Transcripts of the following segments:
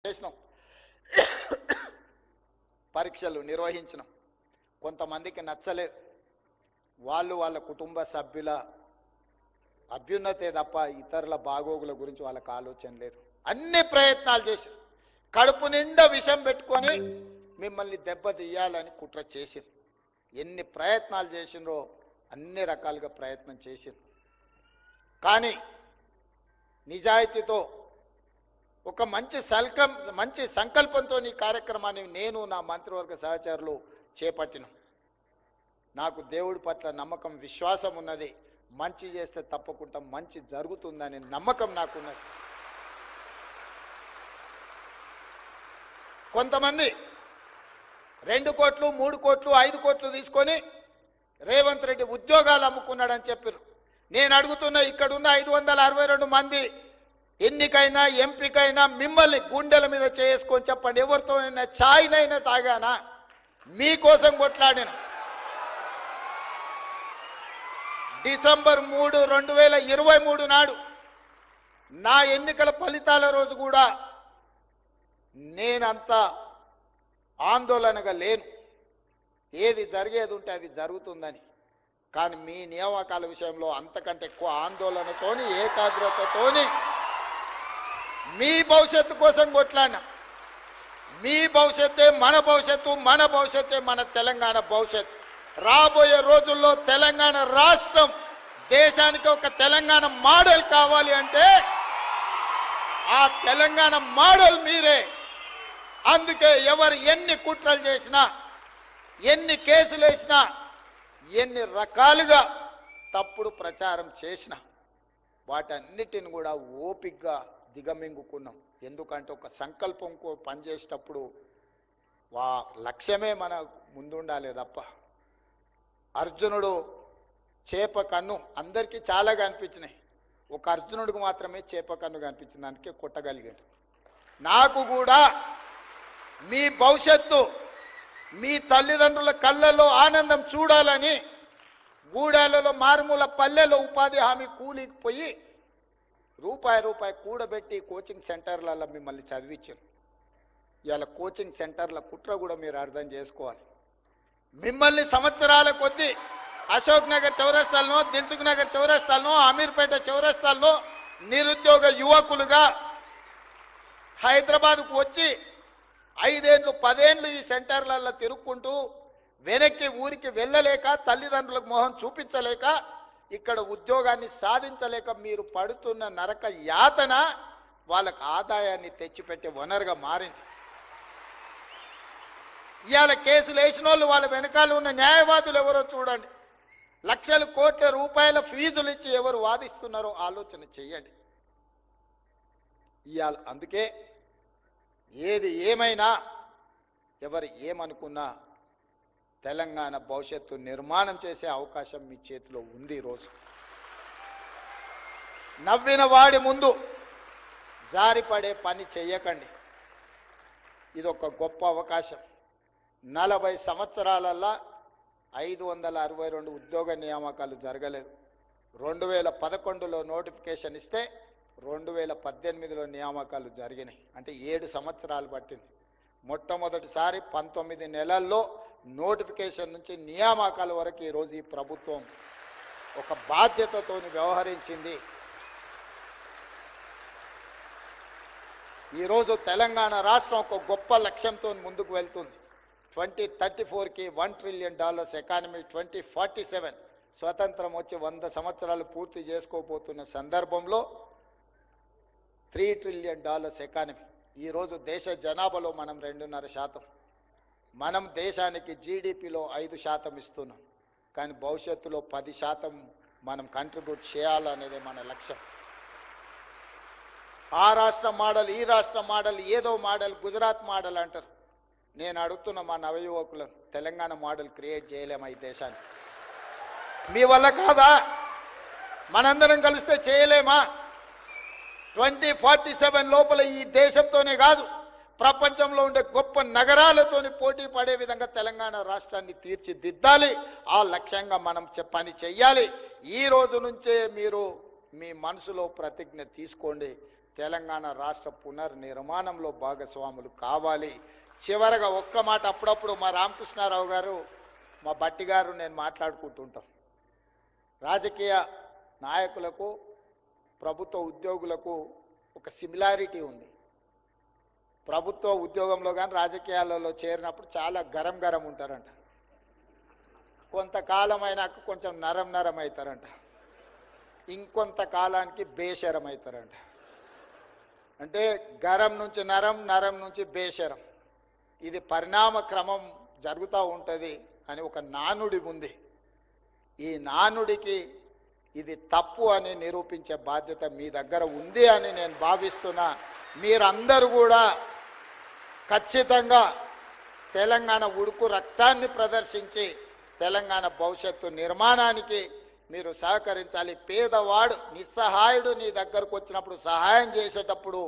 చేసినాం, పరీక్షలు నిర్వహించినాం. కొంతమందికి నచ్చలేదు. వాళ్ళు వాళ్ళ కుటుంబ సభ్యుల అభ్యున్నతే తప్ప ఇతరుల బాగోగుల గురించి వాళ్ళకి ఆలోచన లేదు. అన్ని ప్రయత్నాలు చేసి కడుపు నిండా విషం పెట్టుకొని మిమ్మల్ని దెబ్బతీయాలని కుట్ర చేసింది. ఎన్ని ప్రయత్నాలు చేసినో అన్ని రకాలుగా ప్రయత్నం చేసింది. కానీ నిజాయితీతో ఒక మంచి సంకల్పంతో ఈ కార్యక్రమాన్ని నేను నా మంత్రివర్గ సహచరులు చేపట్టినాం. నాకు దేవుడి పట్ల నమ్మకం, విశ్వాసం ఉన్నది. మంచి చేస్తే తప్పకుండా మంచి జరుగుతుందనే నమ్మకం నాకున్నది. కొంతమంది 2 కోట్లు 3 కోట్లు 5 కోట్లు తీసుకొని రేవంత్ రెడ్డి ఉద్యోగాలు అమ్ముకున్నాడని చెప్పారు. నేను అడుగుతున్నా, ఇక్కడున్న 562 మంది ఎన్నికైనా ఎంపికైనా మిమ్మల్ని గుండెల మీద చేసుకొని చెప్పండి, ఎవరితోనైనా ఛాయ్నైనా తాగానా? మీకోసం కొట్లాడిన డిసెంబర్ 3, 2023 నాడు నా ఎన్నికల ఫలితాల రోజు కూడా నేనంత ఆందోళనగా లేను. ఏది జరిగేది ఉంటే అది జరుగుతుందని. కానీ మీ నియామకాల విషయంలో అంతకంటే ఎక్కువ ఆందోళనతోని, ఏకాగ్రతతోని మీ భవిష్యత్తు కోసం కొట్లాడినా. మీ భవిష్యత్తే మన భవిష్యత్తు, మన భవిష్యత్తే మన తెలంగాణ భవిష్యత్తు. రాబోయే రోజుల్లో తెలంగాణ రాష్ట్రం దేశానికి ఒక తెలంగాణ మోడల్ కావాలి అంటే ఆ తెలంగాణ మోడల్ మీరే. అందుకే ఎవరు ఎన్ని కుట్రలు చేసినా, ఎన్ని కేసులు వేసినా, ఎన్ని రకాలుగా తప్పుడు ప్రచారం చేసినా వాటన్నిటిని కూడా ఓపికగా దిగమింగుకున్నాం. ఎందుకంటే ఒక సంకల్పం పనిచేసేటప్పుడు లక్ష్యమే మన ముందుండాలి తప్ప. అర్జునుడు చేప కన్ను అందరికీ చాలా కనిపించినాయి, ఒక అర్జునుడికి మాత్రమే చేప కన్ను కనిపించింది, అందుకే కొట్టగలిగాడు. నాకు కూడా మీ భవిష్యత్తు, మీ తల్లిదండ్రుల కళ్ళల్లో ఆనందం చూడాలని గూడాలలో మారుమూల పల్లెలో ఉపాధి హామీ కూలికి పోయి రూపాయి కూడబెట్టి కోచింగ్ సెంటర్లలో మిమ్మల్ని చదివించారు. ఇవాళ కోచింగ్ సెంటర్ల కుట్ర కూడా మీరు అర్థం చేసుకోవాలి. మిమ్మల్ని సంవత్సరాల కొద్దీ అశోక్ నగర్ చౌరస్తాలను, దిల్సుఖ్ నగర్ చౌరస్తాలను, అమీర్పేట చౌరస్తాలను నిరుద్యోగ యువకులుగా హైదరాబాద్కు వచ్చి 5 ఏళ్ళు 10 ఏళ్ళు ఈ సెంటర్లలో తిరుక్కుంటూ వెనక్కి ఊరికి వెళ్ళలేక, తల్లిదండ్రులకు మొహం చూపించలేక, ఇక్కడ ఉద్యోగాన్ని సాధించలేక మీరు పడుతున్న నరక యాతన వాళ్ళకు ఆదాయాన్ని తెచ్చిపెట్టే వనరుగా మారింది. ఇవాళ కేసులు వేసిన వాళ్ళు వాళ్ళ వెనకాల ఉన్న న్యాయవాదులు ఎవరో చూడండి. లక్షల కోట్ల రూపాయల ఫీజులు ఇచ్చి ఎవరు వాదిస్తున్నారో ఆలోచన చెయ్యండి. ఇవాళ అందుకే ఏది ఏమైనా ఎవరు ఏమనుకున్నా తెలంగాణ భవిష్యత్తు నిర్మాణం చేసే అవకాశం మీ చేతిలో ఉంది. ఈరోజు నవ్విన వాడి ముందు జారిపడే పని చెయ్యకండి. ఇది ఒక గొప్ప అవకాశం. 40 సంవత్సరాలల్లా 562 ఉద్యోగ నియామకాలు జరగలేదు. 2011లో నోటిఫికేషన్ ఇస్తే 2018లో నియామకాలు జరిగినాయి. అంటే 7 సంవత్సరాలు పట్టింది. మొట్టమొదటిసారి 19 నెలల్లో నోటిఫికేషన్ నుంచి నియామకాల వరకు ఈరోజు ఈ ప్రభుత్వం ఒక బాధ్యతతో వ్యవహరించింది. ఈరోజు తెలంగాణ రాష్ట్రం ఒక గొప్ప లక్ష్యంతో ముందుకు వెళ్తుంది. 2034కి $1 ట్రిలియన్ ఎకానమీ, 2047 స్వతంత్రం వచ్చి 100 సంవత్సరాలు పూర్తి చేసుకోబోతున్న సందర్భంలో $3 ట్రిలియన్ ఎకానమీ. ఈరోజు దేశ జనాభాలో మనం 2.5%. మనం దేశానికి జీడిపిలో 5% ఇస్తున్నాం. కానీ భవిష్యత్తులో 10% మనం కంట్రిబ్యూట్ చేయాలనేదే మన లక్ష్యం. ఆ రాష్ట్ర మోడల్, ఈ రాష్ట్ర మోడల్, ఏదో మోడల్, గుజరాత్ మోడల్ అంటారు. నేను అడుగుతున్న మా నవయువకులను, తెలంగాణ మోడల్ క్రియేట్ చేయలేమా ఈ దేశాన్ని? మీ వల్ల కాదా? మనందరం కలిస్తే చేయలేమా? 2047 లోపల ఈ దేశంతోనే కాదు, ప్రపంచంలో ఉండే గొప్ప నగరాలతోని పోటీ పడే విధంగా తెలంగాణ రాష్ట్రాన్ని తీర్చిదిద్దాలి. ఆ లక్ష్యంగా మనం పని చెయ్యాలి. ఈ రోజు నుంచే మీరు మీ మనసులో ప్రతిజ్ఞ తీసుకోండి, తెలంగాణ రాష్ట్ర పునర్నిర్మాణంలో భాగస్వాములు కావాలి. చివరగా ఒక్క మాట, అప్పుడప్పుడు మా రామకృష్ణారావు గారు మా బట్టి గారు నేను మాట్లాడుకుంటుంటాం, రాజకీయ నాయకులకు ప్రభుత్వ ఉద్యోగులకు ఒక సిమిలారిటీ ఉంది. ప్రభుత్వ ఉద్యోగంలో కానీ రాజకీయాలలో చేరినప్పుడు చాలా గరం ఉంటారంట, కొంతకాలం అయినాక కొంచెం నరం అవుతారంట, ఇంకొంత కాలానికి బేషరం అవుతారంట. అంటే గరం నుంచి నరం, నరం నుంచి బేషరం, ఇది పరిణామ క్రమం జరుగుతూ ఉంటుంది అని ఒక నానుడి ఉంది. ఈ నానుడికి ఇది తప్పు అని నిరూపించే బాధ్యత మీ దగ్గర ఉంది అని నేను భావిస్తున్నా. మీరందరూ కూడా ఖచ్చితంగా తెలంగాణ ఉడుకు రక్తాన్ని ప్రదర్శించి తెలంగాణ భవిష్యత్తు నిర్మాణానికి మీరు సహకరించాలి. పేదవాడు నిస్సహాయుడు నీ దగ్గరకు వచ్చినప్పుడు సహాయం చేసేటప్పుడు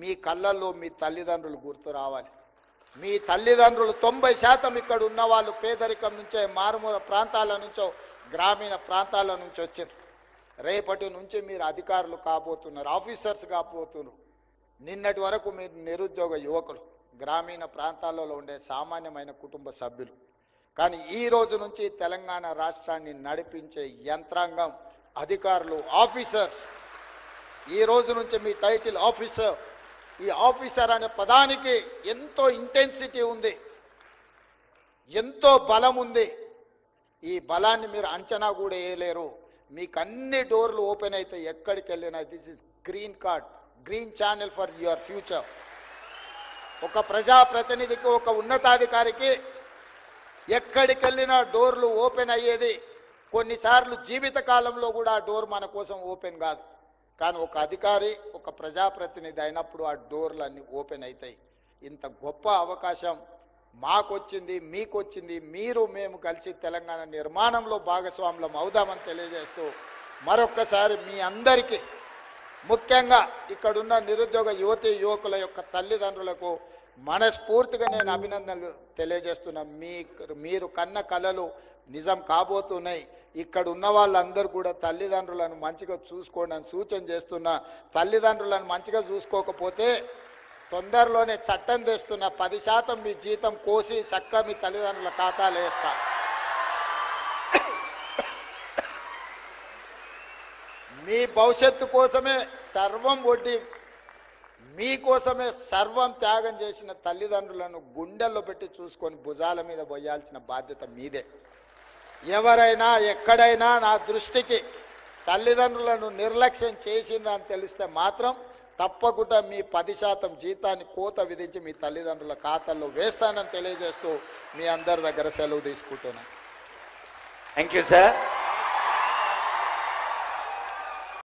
మీ కళ్ళల్లో మీ తల్లిదండ్రులు గుర్తు రావాలి. మీ తల్లిదండ్రులు 90% ఇక్కడ ఉన్న వాళ్ళు పేదరికం నుంచే, మారుమూల ప్రాంతాల నుంచో, గ్రామీణ ప్రాంతాల నుంచి వచ్చారు. రేపటి నుంచి మీరు అధికారులు కాబోతున్నారు, ఆఫీసర్స్ కాబోతున్నారు. నిన్నటి వరకు మీరు నిరుద్యోగ యువకులు, గ్రామీణ ప్రాంతాలలో ఉండే సామాన్యమైన కుటుంబ సభ్యులు. కానీ ఈ రోజు నుంచి తెలంగాణ రాష్ట్రాన్ని నడిపించే యంత్రాంగం అధికారులు, ఆఫీసర్స్. ఈ రోజు నుంచి మీ టైటిల్ ఆఫీసర్. ఈ ఆఫీసర్ అనే పదానికి ఎంతో ఇంటెన్సిటీ ఉంది, ఎంతో బలం ఉంది. ఈ బలాన్ని మీరు అంచనా కూడా వేయలేరు. మీకు అన్ని డోర్లు ఓపెన్ అయితే ఎక్కడికి వెళ్ళినా this is green card, green channel for your future. ఒక ప్రజాప్రతినిధికి, ఒక ఉన్నతాధికారికి ఎక్కడికి వెళ్ళినా డోర్లు ఓపెన్ అయ్యేది. కొన్నిసార్లు జీవిత కాలంలో కూడా ఆ డోర్ మన కోసం ఓపెన్ కాదు. కానీ ఒక అధికారి, ఒక ప్రజాప్రతినిధి అయినప్పుడు ఆ డోర్లన్నీ ఓపెన్ అవుతాయి. ఇంత గొప్ప అవకాశం మాకొచ్చింది, మీకొచ్చింది. మీరు మేము కలిసి తెలంగాణ నిర్మాణంలో భాగస్వాములం అవుదామని తెలియజేస్తూ మరొక్కసారి మీ అందరికీ, ముఖ్యంగా ఇక్కడున్న నిరుద్యోగ యువతీ యువకుల యొక్క తల్లిదండ్రులకు మనస్ఫూర్తిగా నేను అభినందనలు తెలియజేస్తున్నా. మీరు కన్న కలలు నిజం కాబోతున్నాయి. ఇక్కడ ఉన్న వాళ్ళందరూ కూడా తల్లిదండ్రులను మంచిగా చూసుకోండి అని సూచన చేస్తున్నా. తల్లిదండ్రులను మంచిగా చూసుకోకపోతే తొందరలోనే చట్టం తెస్తున్నా, 10% మీ జీతం కోసి చక్కగా మీ తల్లిదండ్రుల ఖాతాలు వేస్తా. మీ భవిష్యత్తు కోసమే సర్వం ఒడ్డి, మీకోసమే సర్వం త్యాగం చేసిన తల్లిదండ్రులను గుండెల్లో పెట్టి చూసుకొని భుజాల మీద పోయాల్సిన బాధ్యత మీదే. ఎవరైనా ఎక్కడైనా నా దృష్టికి తల్లిదండ్రులను నిర్లక్ష్యం చేసిందని తెలిస్తే మాత్రం తప్పకుండా మీ 10% జీతాన్ని కోత విధించి మీ తల్లిదండ్రుల ఖాతాల్లో వేస్తానని తెలియజేస్తూ మీ అందరి దగ్గర సెలవు తీసుకుంటున్నాను. Thank you sir.